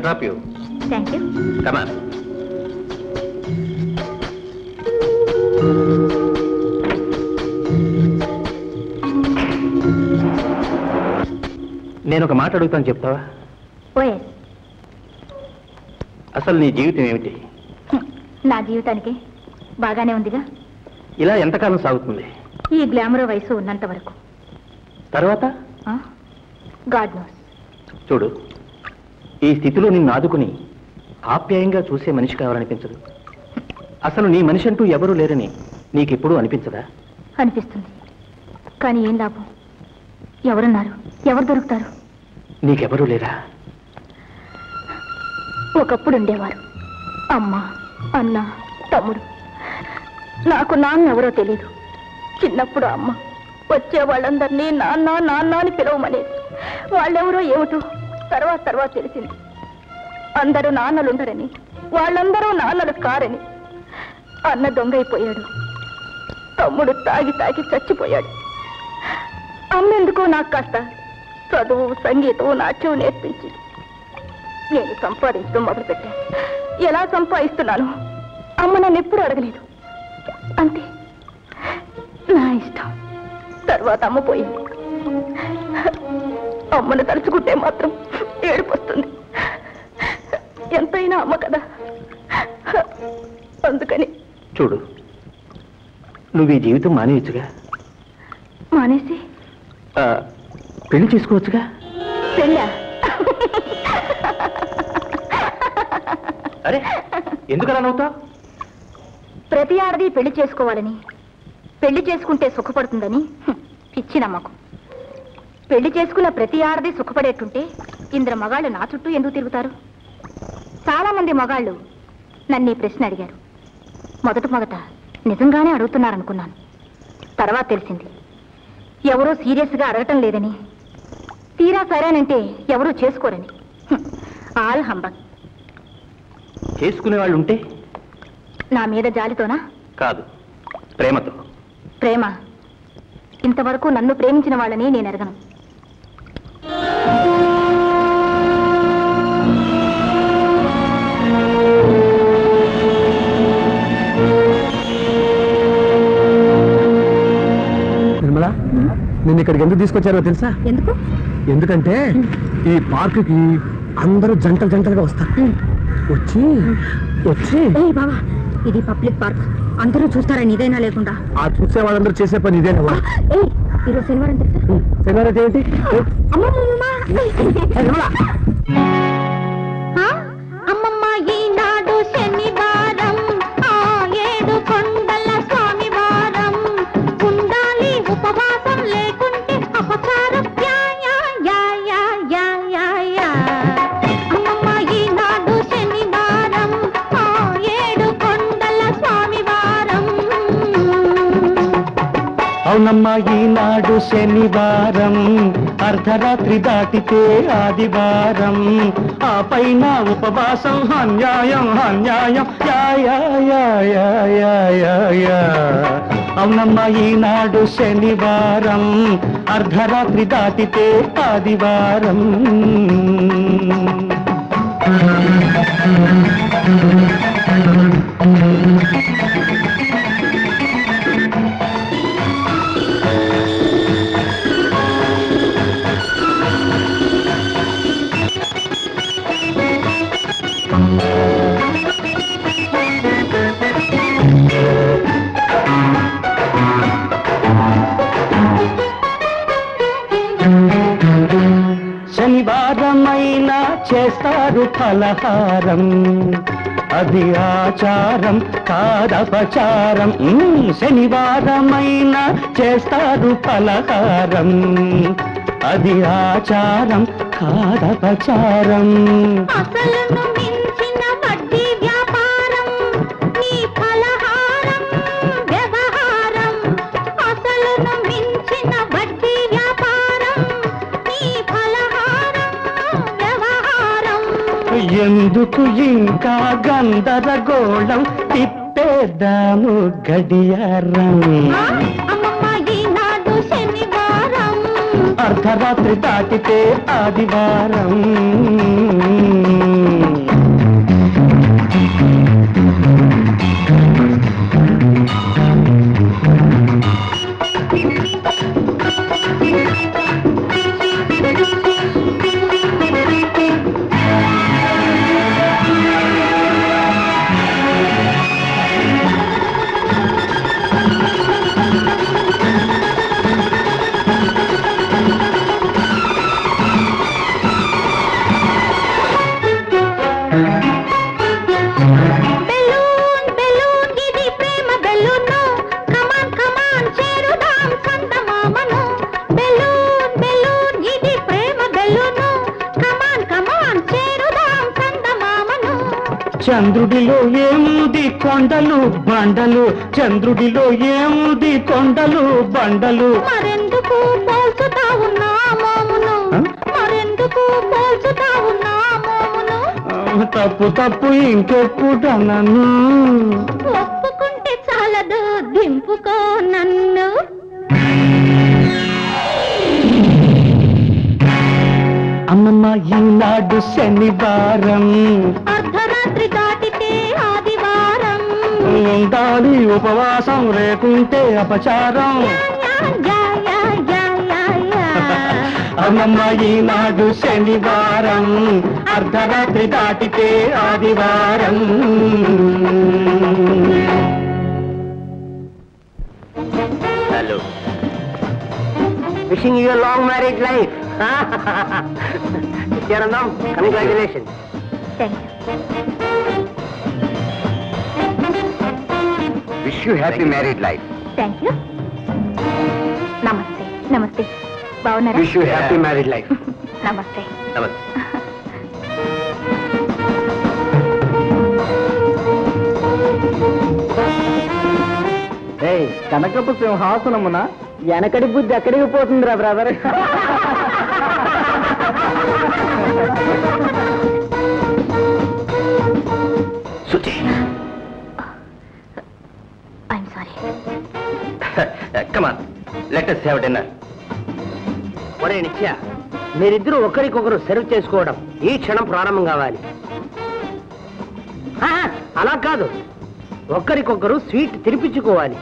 drop you. Thank you. Come on. నేను ఒక మాట అడుగుతాను, చెప్తావా? ఓఎస్. అసలు నీ జీవితం ఏమిటి? నా జీవితానికి బాగానే ఉందిగా. ఇలా ఎంతకాలం సాగుతుంది? ఈ గ్లామర్ వయసు ఉన్నంత వరకు. తర్వాత గాడ్ నోస్. చూడు, ఈ స్థితిలో నిన్ను ఆదుకుని ఆప్యాయంగా చూసే మనిషి కావాలనిపించదు. అసలు నీ మనిషి అంటూ ఎవరూ లేరని నీకెప్పుడూ అనిపించదా? అనిపిస్తుంది, కానీ ఏం లాభం? ఎవరున్నారు? ఎవరు దొరుకుతారు? నీకెవరూ లేరా? ఒకప్పుడు ఉండేవారు. అమ్మ, అన్న, తమ్ముడు. నాకు నాన్న ఎవరో తెలీదు. చిన్నప్పుడు అమ్మ వచ్చే వాళ్ళందరినీ నాన్న నాన్న అని పిలవమనేది. వాళ్ళెవరో ఏమిటో తర్వాత తెలిసింది. అందరూ నాన్నలుండరని, వాళ్ళందరూ నాన్నలు కారని. అన్న దొంగైపోయాడు, తమ్ముడు తాగి చచ్చిపోయాడు. అమ్మెందుకో నాకు కాస్త చదువు, సంగీతం, నాట్యం నేర్పించి నేను సంపాదించడం మొదలుపెట్టాను. ఎలా సంపాదిస్తున్నాను అమ్మ నన్ను ఎప్పుడు అడగలేదు. అంతే, నా ఇష్టం. తర్వాత అమ్మ పోయింది. అమ్మను తలుచుకుంటే మాత్రం ఏడుపు వస్తుంది. ఎంతైనా అమ్మ కదా, అందుకని. చూడు, నువ్వు ఈ జీవితం మానేయచ్చుగా. మానేసి పెళ్లి చేసుకోవచ్చుగా. పెళ్ళా? అరే, ఎందుకలా నవ్వుతావు? ప్రతి ఆడది పెళ్లి చేసుకోవాలని, పెళ్లి చేసుకుంటే సుఖపడుతుందని పిచ్చి నమ్మకం. పెళ్లి చేసుకున్న ప్రతి ఆడది సుఖపడేట్టుంటే ఇందరు మగాళ్ళు నా చుట్టూ ఎందుకు తిరుగుతారు? చాలా మంది మగాళ్ళు నన్ను ఈ ప్రశ్న అడిగారు. మొదట నిజంగానే అడుగుతున్నారనుకున్నాను. తర్వాత తెలిసింది ఎవరూ సీరియస్గా అడగటం లేదని, తీరా సరేనంటే ఎవరూ చేసుకోరని. All humbug. చేసుకునే వాళ్ళు ఉంటే? నా మీద జాలితోనా? కాదు, ప్రేమతో. ప్రేమ? ఇంతవరకు నన్ను ప్రేమించిన వాళ్ళని నేను ఎరగను. నిర్మలా, నిన్ను ఇక్కడికి ఎందుకు తీసుకొచ్చారో తెలుసా? ఎందుకు? ఎందుకంటే ఈ పార్కుకి అందరూ జంటలుగా వస్తారు. వచ్చి బాబా, ఇది పబ్లిక్ పార్క్, అందరూ చూస్తారని ఇదైనా లేకుండా. ఆ చూసే వాళ్ళందరూ చేసే పని ఇదేనా? ఈరోజు శనివారం తెలుసా? శనివారం ఏంటి? అమ్మమ్మ, ఈనాడు శనివారం, ఆ 7 కొండల స్వామివారం. ఉండాలి ఉపవాసం, లేకుంటే అపచారం. అమ్మమ్మ, ఈనాడు శనివారం, ఆ 7 కొండల స్వామివారం. అవునమ్మా, ఈనాడు శనివారం, అర్ధరాత్రి దాటితే ఆదివారం. ఆ పైన ఉపవాసం అన్యాయం. అవునమ్మా, ఈనాడు శనివారం, అర్ధరాత్రి దాటితే ఆదివారం. శనివారమైనా చేస్తారు ఫలహారం, అది ఆచారం కాదపచారం. శనివారమైనా చేస్తారు ఫలహారం, అది ఆచారం కాదపచారం. అసలును మించిన వడ్డీ వ్యాపారం, నీ ఫలహారం వ్యవహారం. అసలును మించిన వడ్డీ వ్యాపారం, నీ ఫలహారం వ్యవహారం. ఎందుకు ఇంకా గందరగోళం, తిప్పేద్దాము గడియారం. అమ్మమ్మ, ఈనాడు శనివారం, అర్ధరాత్రి దాటితే ఆదివారం. చంద్రుడిలో ఏముంది కొండలు బండలు, చంద్రుడిలో ఏముంది కొండలు బండలు. మరెందుకు పోల్చుతావు నా మోమును, మరెందుకు పోల్చుతావు నా మోమును. తప్పు తప్పు ఇంకెప్పుడనను, ఒప్పుకుంటే చాలదు దింపుకో నన్ను. అమ్మమ్మ ఈనాడు శనివారం, అర్ధరాత్రి దాటితే ఆదివారం. ఉండాలి ఉపవాసం రేకుంటే అపచారం. Yeah, yeah, yeah, yeah, yeah. అమ్మమ్మ ఈనాడు శనివారం, అర్ధరాత్రి దాటితే ఆదివారం. Hello, wishing you long marriage life. నిత్యానందం, congratulation. Thank you. Wish you happy marriage life. Thank you. నమస్తే. నమస్తే, బాగున్నారా? Wish you happy marriage life. నమస్తే. నమస్తే. కనకపు సింహాసనమున వెనకడి బుద్ధి ఎక్కడికి పోతుందిరా brother. Suchi, I'm sorry. Come on, let us have dinner. ఒరే నిత్య, మీరిద్దరూ ఒకరికొకరు సర్వ్ చేసుకోవడం ఈ క్షణం ప్రారంభం కావాలి. అలా కాదు, ఒకరికొకరు స్వీట్ తినిపించుకోవాలి.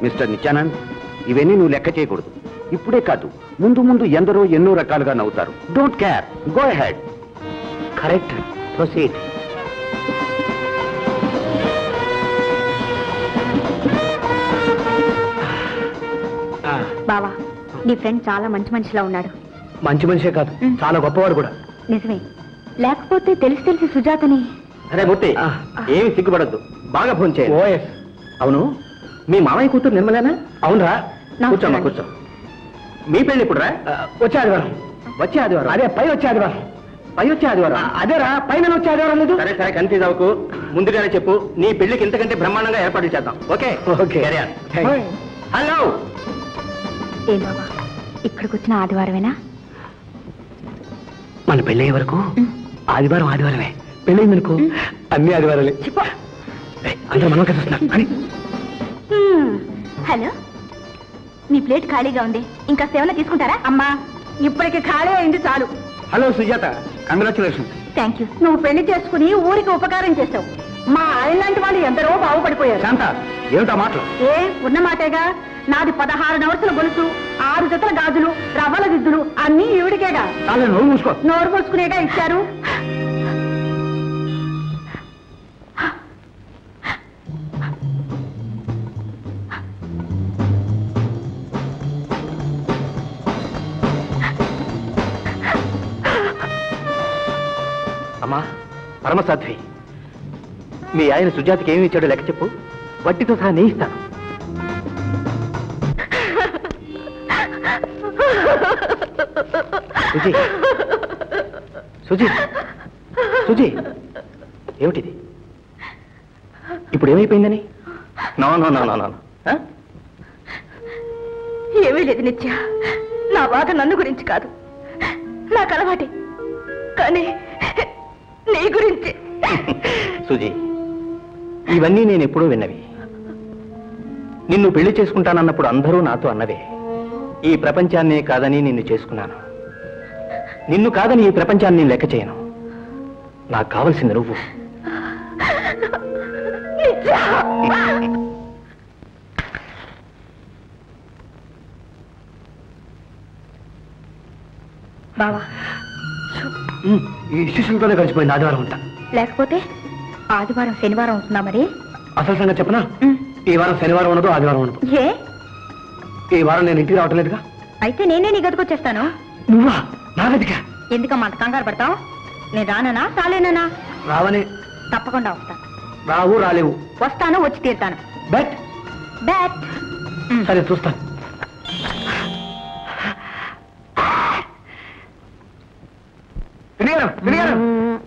మిస్టర్ నిత్యానంద్, ఇవన్నీ నువ్వు లెక్క చేయకూడదు. ఇప్పుడే కాదు, ముందు ముందు ఎందరో ఎన్నో రకాలుగా నవ్వుతారు. Don't care, go ahead. Correct, proceed. బావా, నీ ఫ్రెండ్ చాలా మంచి మనిషిలా ఉన్నాడు. మంచి మనిషే కాదు, చాలా గొప్పవాడు కూడా. నిజమే, లేకపోతే తెలిసి తెలిసి సుజాతని. అరే మూర్తి, ఏమి సిగ్గుపడద్దు, బాగా ఫోన్ చేయాలి. ఓఎస్. అవును, మీ మామయ్య కూతురు నిర్మలేనా? అవునరా? కూర్చోమ్మా, కూర్చో. మీ పెళ్ళి ఇప్పుడు రా? వచ్చే ఆదివారం. వచ్చే ఆదివారం? అదే పై వచ్చే ఆదివారం. పై వచ్చే ఆదివారం? అదేరా, పైన వచ్చే ఆదివారం లేదు. సరే సరే, కన్ఫ్యూజ్ అవ్వకు. ముందుగానే చెప్పు, నీ పెళ్లికి ఇంతకంటే బ్రహ్మాండంగా ఏర్పాట్లు చేద్దాం. Okay okay. హలో. ఏం బావా, ఇక్కడికి వచ్చిన ఆదివారమేనా? మన పెళ్ళయ్యే వరకు ఆదివారం ఆదివారమే, పెళ్ళయిందనుకో అన్ని ఆదివారాలే. అందరూ మనం కలిసి వస్తున్నారు అని. హలో, మీ ప్లేట్ ఖాళీగా ఉంది, ఇంకా సేవలు తీసుకుంటారా? అమ్మా, ఇప్పటికి ఖాళీ అయింది చాలు. Hello Sujatha, congratulations. Thank you. నువ్వు పెళ్లి చేసుకుని ఊరికి ఉపకారం చేసావు. మా ఆయన లాంటి వాళ్ళు ఎందరో బాగుపడిపోయారు. శాంత, ఏమిటా మాటలు? ఏ ఉన్న మాటేగా. నాది 16 నవరసల గొలుసు, 6 జతల గాజులు, రవ్వల దిద్దులు అన్నీ ఈవిడికేగా. చాలా నోరు మూసుకో. నోరు మూసుకునేగా ఇచ్చారు. అమ్మా పరమసాధ్వి, మీ ఆయన సుజాతకి ఏమి ఇచ్చాడో లెక్క చెప్పు, వడ్డీతో సహా నేను ఇస్తాను. సుజీ, సుజీ, సుజీ, ఏమిటిది? ఇప్పుడు ఏమైపోయిందని? No no no no no. ఏమీ లేదు నిత్య, నా బాధ నన్ను గురించి కాదు, నాకు అలవాటే, కానీ నీ గురించి. సుజీ, ఇవన్నీ నేను ఎప్పుడూ విన్నవి. నిన్ను పెళ్లి చేసుకుంటానన్నప్పుడు అందరూ నాతో అన్నవే. ఈ ప్రపంచాన్నే కాదని నిన్ను చేసుకున్నాను. నిన్ను కాదని ఈ ప్రపంచాన్ని నేను లెక్క చేయను. నాకు కావలసింది నువ్వు. బావా, ఈ శిష్యులతోనే కలిసిపోయింది ఆదివారం అంతా. లేకపోతే ఆదివారం శనివారం అవుతుందా మరి? అసలు సంగతి చెప్పనా? ఈ వారం శనివారం ఉండదు, ఆదివారం ఉండదు. ఏ? ఈ వారం నేను ఇంటికి రావటం లేదుగా. అయితే నేనే నీ గదికొచ్చేస్తాను. నువ్వా? నా గదికా? ఎందుకమ్మా అంత కంగారు పడతావు? నేను రాననా రాలేనా? రావని. తప్పకుండా వస్తాను. రావు రాలేవు. వస్తాను, వచ్చి తీరుతాను. But bat. సరే చూస్తాను.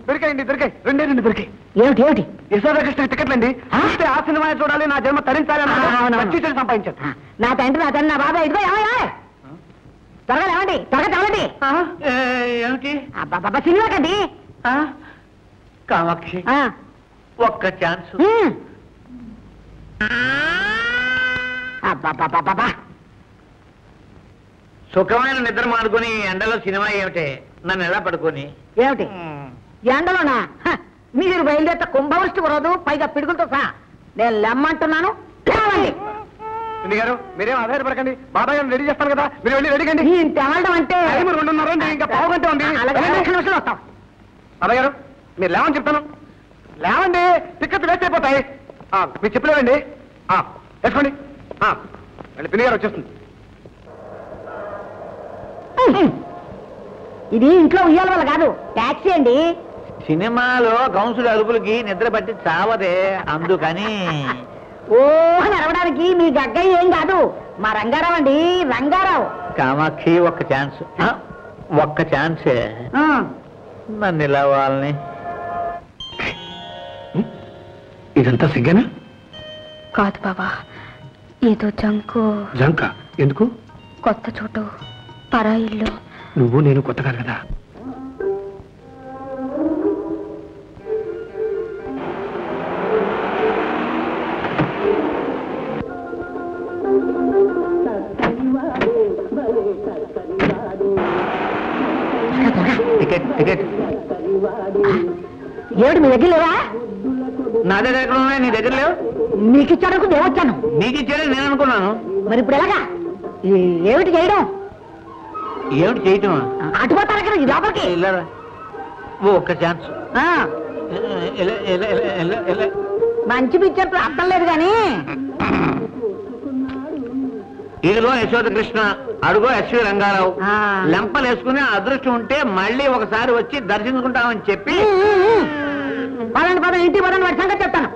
దొరికాయండి దొరికాయి రెండు దొరికాయి. ఏమిటి ఏమిటి? యశోదకృష్ణ టికెట్లు అండి. చూస్తే ఆ సినిమా చూడాలి, నా జన్మ తరించాలి అవునవును. సంపాదించాను. నా తండ్రి నా బాబా ఇదిగో త్వరగా లేవండి, త్వరగా తెవండి. ఏమిటి? బాబా సినిమా కండి. కామాక్షి ఒక్క ఛాన్స్. అబ్బా సుఖమైన నిద్ర మానుకొని ఎండలో సినిమా ఏమిటి? నన్ను ఎలా పడుకొని? ఏమిటి ఎండలోనా? మీరు బయలుదేరితే కుంభవృష్టి కురదు, పైగా పిడుగులతో సహా. నేను లెమ్మంటున్నాను, లేవండి. పిన్ని గారు మీరేం ఆధారపడకండి, బాబాయ్ గారు రెడీ చేస్తాను కదా, మీరు వెళ్ళి రెడీ కండి. ఈ తెవడం అంటే 2:30 ఇంకా పావు గంట ఉంది. అలాగే నిమిషాలు వస్తాం. బాబాయ్ గారు మీరు లేవని చెప్తాను. లేవండి, టికెట్ వేస్ట్ అయిపోతాయి. మీరు చెప్పలేవండి. వేసుకోండి. మళ్ళీ పిన్ని గారు వచ్చేస్తుంది. ఇది ఇంట్లో ఉయ్యాల వల్ల కాదు, టాక్సీ అండి. సినిమాలో కౌన్సిల్ అరుపులకి నిద్ర పట్టి చావదే, అందుకని. ఓ నడవడానికి మీ గగ్గయ్య ఏం కాదు, మా రంగారావు అండి, రంగారావు. కామాక్షి ఒక్క ఛాన్స్, ఒక్క ఛాన్సే. నన్ను ఇలా వాళ్ళని. ఇదంతా సిగ్గనా? కాదు బాబా, ఏదో జంకు. జంక ఎందుకు? కొత్త చోటు, పరా ఇల్లు. నువ్వు నేను కొత్త కాదు కదా. టికెట్ టికెట్ ఏమిటి మీ దగ్గర లేవా? నా దగ్గర ఎక్కడ ఉన్నాయి, నీ దగ్గర లేవు? మీకు ఇచ్చాడనుకు నేను వచ్చాను. నీకు ఇచ్చేది నేను అనుకున్నాను. మరి ఇప్పుడు ఎలాగా? ఏమిటి చేయడం? ఏమిటి చేయటం? అటుపోతారు కదా ఈ లోపలికి. వెళ్ళరా, ఒక్క ఛాన్స్. మంచి పిక్చర్ అర్థం లేదు కానీ. ఇదిగో యశోద కృష్ణ, అడుగో ఎస్వి రంగారావు. లెంపలు వేసుకుని అదృష్టం ఉంటే మళ్ళీ ఒకసారి వచ్చి దర్శించుకుంటామని చెప్పి. పదండి ఇంటికి పదండి, వాడి సంగతి చెప్తాను.